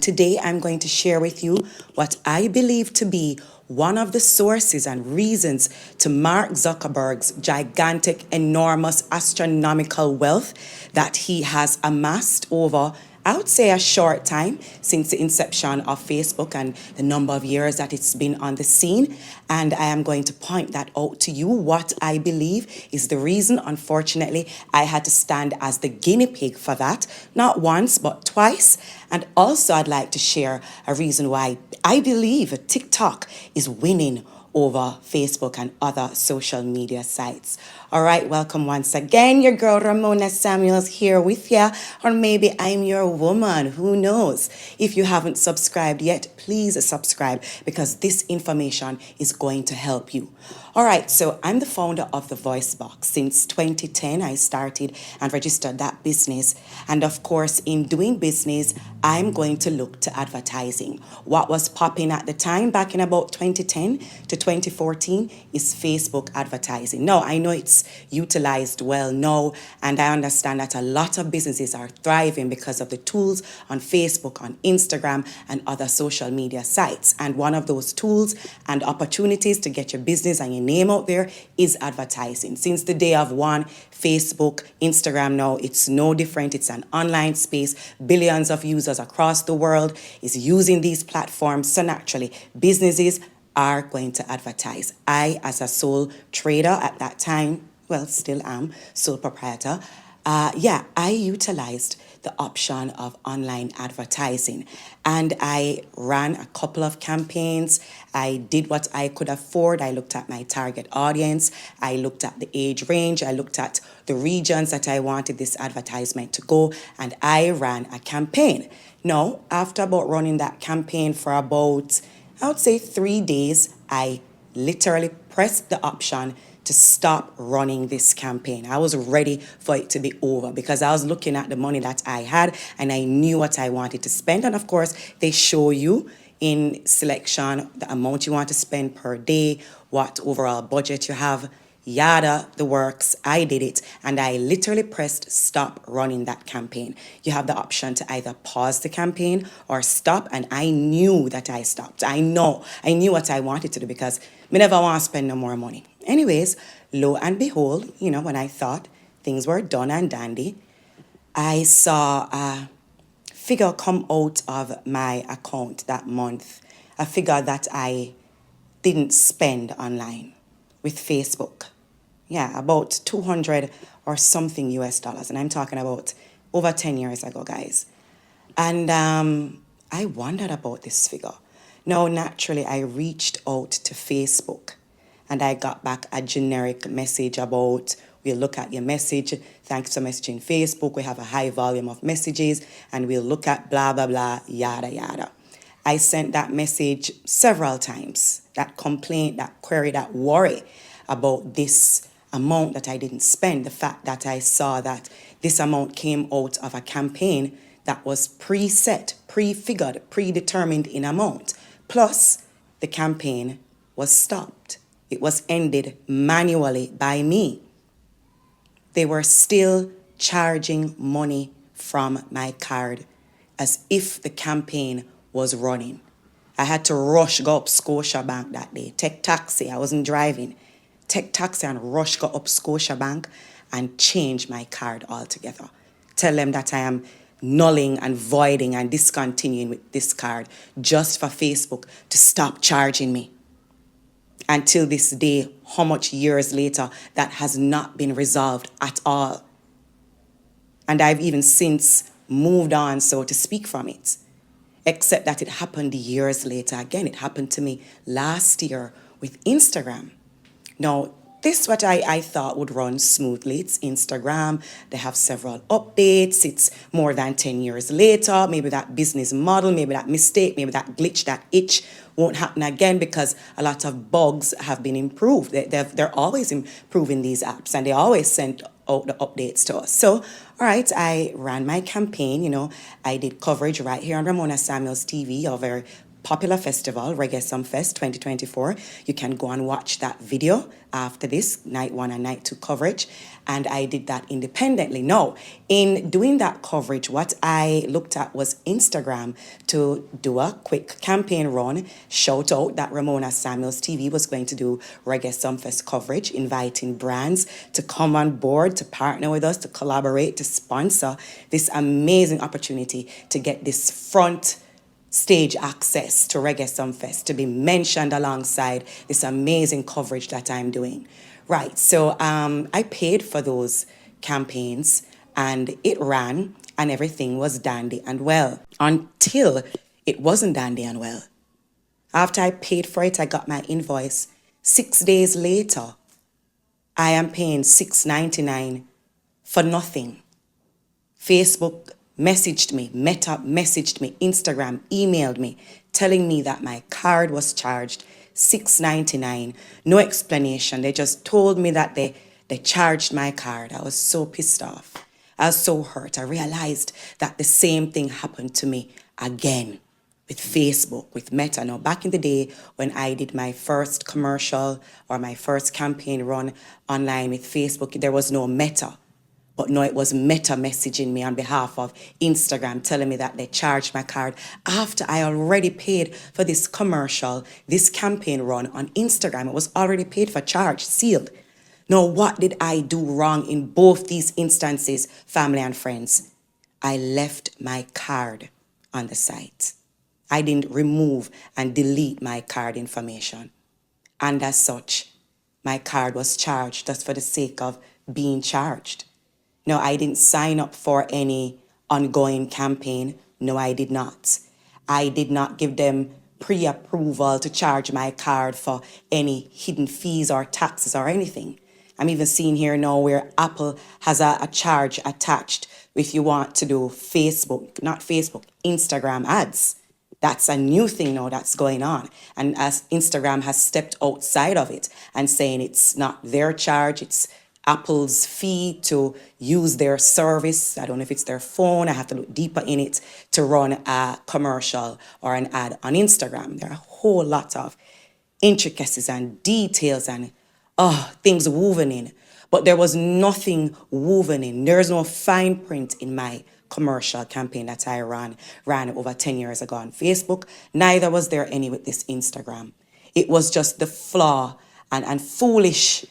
Today, I'm going to share with you what I believe to be one of the sources and reasons to Mark Zuckerberg's gigantic, enormous, astronomical wealth that he has amassed over, I would say, a short time since the inception of Facebook and the number of years that it's been on the scene. And I am going to point that out to you, what I believe is the reason. Unfortunately, I had to stand as the guinea pig for that, not once, but twice. And also, I'd like to share a reason why I believe TikTok is winning over Facebook and other social media sites. All right, welcome once again. Your girl Ramona Samuels here with ya, or maybe I'm your woman, who knows? If you haven't subscribed yet, please subscribe because this information is going to help you. All right, so I'm the founder of The Voice Box. Since 2010, I started and registered that business. And of course, in doing business, I'm going to look to advertising. What was popping at the time, back in about 2010 to 2014, is Facebook advertising. Now, I know it's utilized well now, and I understand that a lot of businesses are thriving because of the tools on Facebook, on Instagram, and other social media sites. And one of those tools and opportunities to get your business and your name out there is advertising. Since the day of one, Facebook, Instagram now, it's no different. It's an online space. Billions of users across the world is using these platforms. So naturally, businesses are going to advertise. I, as a sole trader at that time, well, still am, sole proprietor, I utilized the option of online advertising. And I ran a couple of campaigns. I did what I could afford. I looked at my target audience. I looked at the age range. I looked at the regions that I wanted this advertisement to go. And I ran a campaign. Now, after about running that campaign for about, I would say 3 days, I literally pressed the option to stop running this campaign. I was ready for it to be over because I was looking at the money that I had and I knew what I wanted to spend. And of course, they show you in selection the amount you want to spend per day, what overall budget you have, yada, the works. I did it and I literally pressed stop running that campaign. You have the option to either pause the campaign or stop, and I knew that I stopped. I knew what I wanted to do because I never want to spend no more money. Anyways, lo and behold, when I thought things were done and dandy, I saw a figure come out of my account that month, a figure that I didn't spend online with Facebook. Yeah, about 200 or something US dollars. And I'm talking about over 10 years ago, guys. And I wondered about this figure. Now, naturally, I reached out to Facebook and I got back a generic message about, we'll look at your message. Thanks for messaging Facebook. We have a high volume of messages and we'll look at blah, blah, blah, yada, yada. I sent that message several times, that complaint, that query, that worry about this amount that I didn't spend, the fact that I saw that this amount came out of a campaign that was preset, prefigured, predetermined in amount. Plus, the campaign was stopped. It was ended manually by me. They were still charging money from my card as if the campaign was running. I had to rush go up Scotiabank that day, take taxi. I wasn't driving. Take taxi and rush go up Scotiabank and change my card altogether. Tell them that I am nulling and voiding and discontinuing with this card just for Facebook to stop charging me. Until this day, how much years later, that has not been resolved at all. And I've even since moved on, so to speak, from it. Except that it happened years later. Again, it happened to me last year with Instagram. Now, this is what I thought would run smoothly. It's Instagram. They have several updates. It's more than 10 years later. Maybe that business model, maybe that mistake, maybe that glitch, that itch won't happen again because a lot of bugs have been improved. They're always improving these apps and they always send out the updates to us. So, all right, I ran my campaign. I did coverage right here on Ramona Samuels TV of our popular festival, Reggae Fest 2024. You can go and watch that video after this, night one and night two coverage. And I did that independently. No, in doing that coverage, what I looked at was Instagram to do a quick campaign run, shout out that Ramona Samuels TV was going to do Reggae Fest coverage, inviting brands to come on board, to partner with us, to collaborate, to sponsor this amazing opportunity to get this front stage access to Reggae Fest, to be mentioned alongside this amazing coverage that I'm doing. Right, so I paid for those campaigns and it ran and everything was dandy and well until it wasn't dandy and well. After I paid for it, I got my invoice. 6 days later, I am paying $6.99 for nothing. Facebook messaged me, Meta messaged me, Instagram emailed me, telling me that my card was charged $6.99. No explanation. They just told me that they charged my card. I was so pissed off. I was so hurt. I realized that the same thing happened to me again with Facebook, with Meta. Now, back in the day when I did my first commercial or my first campaign run online with Facebook, there was no Meta. But no, it was Meta messaging me on behalf of Instagram, telling me that they charged my card after I already paid for this commercial, this campaign run on Instagram. It was already paid for, charged, sealed. Now, what did I do wrong in both these instances, family and friends? I left my card on the site. I didn't remove and delete my card information. And as such, my card was charged just for the sake of being charged. No, I didn't sign up for any ongoing campaign. No, I did not. I did not give them pre-approval to charge my card for any hidden fees or taxes or anything. I'm even seeing here now where Apple has a charge attached if you want to do Instagram ads. That's a new thing now that's going on. And as Instagram has stepped outside of it and saying it's not their charge, it's Apple's fee to use their service. I don't know if it's their phone. I have to look deeper in it to run a commercial or an ad on Instagram. There are a whole lot of intricacies and details and things woven in. But there was nothing woven in. There's no fine print in my commercial campaign that I ran over 10 years ago on Facebook. Neither was there any with this Instagram. It was just the flaw and foolish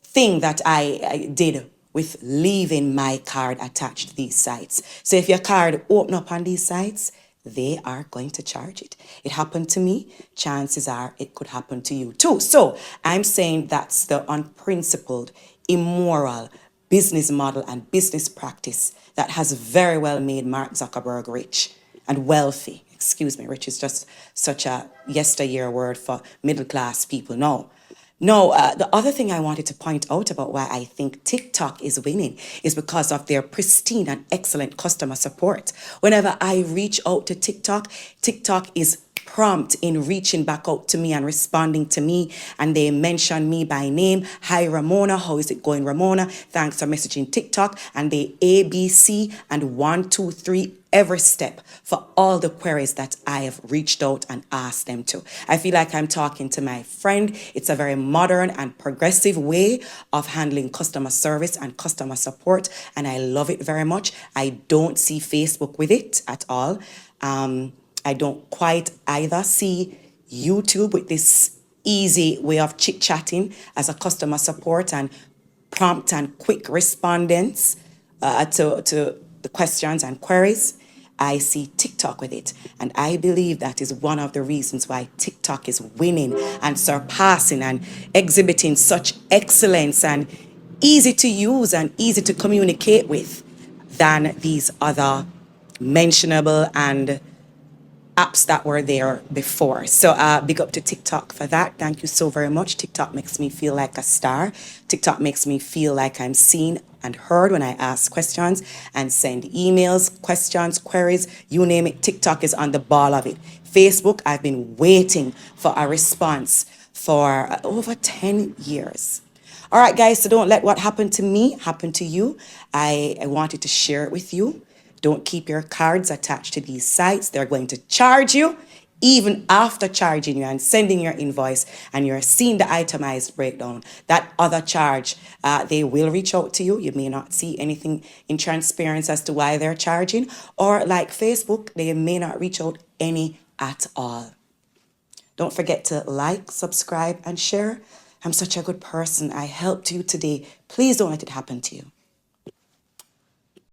thing that I did with leaving my card attached to these sites. So if your card open up on these sites, they are going to charge it. It happened to me. Chances are it could happen to you too. So I'm saying that's the unprincipled, immoral business model and business practice that has very well made Mark Zuckerberg rich and wealthy. Excuse me, rich is just such a yesteryear word for middle class people. No, the other thing I wanted to point out about why I think TikTok is winning is because of their pristine and excellent customer support. Whenever I reach out to TikTok, TikTok is prompt in reaching back out to me and responding to me, and they mention me by name. Hi, Ramona. How is it going, Ramona? Thanks for messaging TikTok. And they ABC and 1, 2, 3 every step for all the queries that I have reached out and asked them to. I feel like I'm talking to my friend. It's a very modern and progressive way of handling customer service and customer support, and I love it very much. I don't see Facebook with it at all. I don't quite either see YouTube with this easy way of chit-chatting as a customer support and prompt and quick respondents to the questions and queries. I see TikTok with it. And I believe that is one of the reasons why TikTok is winning and surpassing and exhibiting such excellence and easy to use and easy to communicate with than these other mentionable and apps that were there before. So big up to TikTok for that. Thank you so very much. TikTok makes me feel like a star. TikTok makes me feel like I'm seen and heard when I ask questions and send emails, questions, queries, you name it. TikTok is on the ball of it. Facebook, I've been waiting for a response for over 10 years. All right, guys, so don't let what happened to me happen to you. I wanted to share it with you. Don't keep your cards attached to these sites. They're going to charge you even after charging you and sending your invoice and you're seeing the itemized breakdown, that other charge, they will reach out to you. You may not see anything in transparency as to why they're charging, or like Facebook, they may not reach out any at all. Don't forget to like, subscribe, and share. I'm such a good person. I helped you today. Please don't let it happen to you.